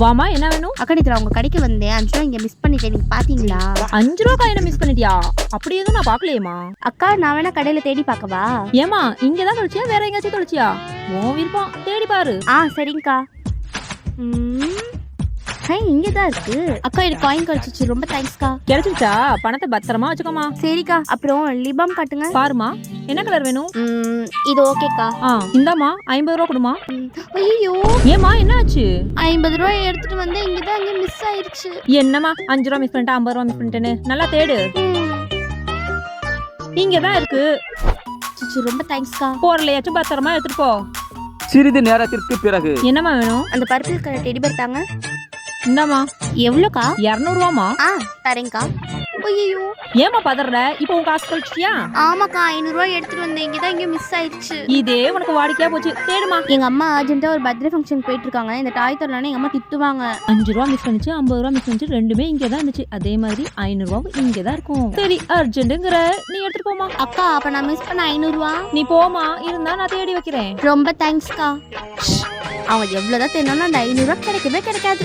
வாமா, என்ன வேணும்? அக்கா நேத்து உங்க கடைக்கு வந்தேன், 5 ரூபா இங்க மிஸ் பண்ணிட்டேன், நீங்க பாத்தீங்களா? 5 ரூபா காயினை மிஸ் பண்ணிட்டியா? அப்படி எதுவும் நான் பாக்கலையேமா. அக்கா நான் வேணா கடையில தேடி பார்க்கவா? ஏமா, இங்கதான் தொலைச்சியா வேற எங்கேயாச்சும் தொலைச்சியா? உன் விருப்பம், தேடி பாரு. சரிங்கக்கா. இங்கதான் இருக்கு. அக்கா எனக்கு காயின் கிடைச்சிச்சு, ரொம்ப தேங்க்ஸ்க்கா. கிடைச்சிருச்சா? பணத்தை பத்திரமா வச்சுக்கோமா. சரிக்கா. அப்புறம் லிபாம் காட்டுங்க. பாருமா, என்ன கலர் வேணும்? இது ஓகேக்கா. இந்தாமா, 50 ரூபா கொடுமா. ஐயோ, ஏமா, என்ன ஆச்சு? 50 ரூபாய் எடுத்துட்டு வந்து இங்கதான் இங்க மிஸ் ஆயிருச்சு. என்னமா 5 ரூபா மிஸ் பண்ணிட்டேன், 50 ரூபா மிஸ் பண்ணிட்டேன்னு நல்லா தேடு. இங்கதான் இருக்கு. ரொம்ப தேங்க்ஸ்க்கா. போறலையாச்சும் பத்திரமா எடுத்துட்டு போ. சிறிது நேரத்திற்கு பிறகு என்னமா வேணும்? அந்த பர்பிள் கலர் டெடி பேர் தாங்க. இந்தாமா. எவ்வளோக்கா? 200 ரூபாமா. தரேங்க்கா. ஐயோ, ஏமா பதற? இப்போ உன் காசு கழிச்சிட்டியா? ஆமாக்கா, 500 ரூபாய் எடுத்துட்டு வந்தேன், இங்கதான் இங்க மிஸ் ஆயிருச்சு. இதே உனக்கு வாடிக்கையா போச்சு, தேடுமா. எங்க அம்மா அர்ஜென்ட்டா ஒரு பர்த்டே ஃபங்க்ஷன் போயிட்டு இருக்காங்க, இந்த டாய் தரலன்னு எங்க அம்மா திட்டுவாங்க. 5 ரூபா மிஸ் பண்ணிச்சு, 50 ரூபா மிஸ் பண்ணிச்சு, ரெண்டுமே இங்கதான் இருந்துச்சு. அதே மாதிரி 500 ரூபாவும் இங்கதான் இருக்கும். சரி, அர்ஜென்ட்ங்கிற நீ எடுத்துட்டு போமா. அக்கா, அப்ப நான் மிஸ் பண்ண 500 ரூபா. நீ போமா, இருந்தா நான் தேடி வைக்கிறேன். ரொம்ப தேங்க்ஸ்க்கா. அவங்க எவ்வளவுதான் தேடினாலும் அந்த 500 ரூபாய் கிடைக்கவே கிடைக்காது.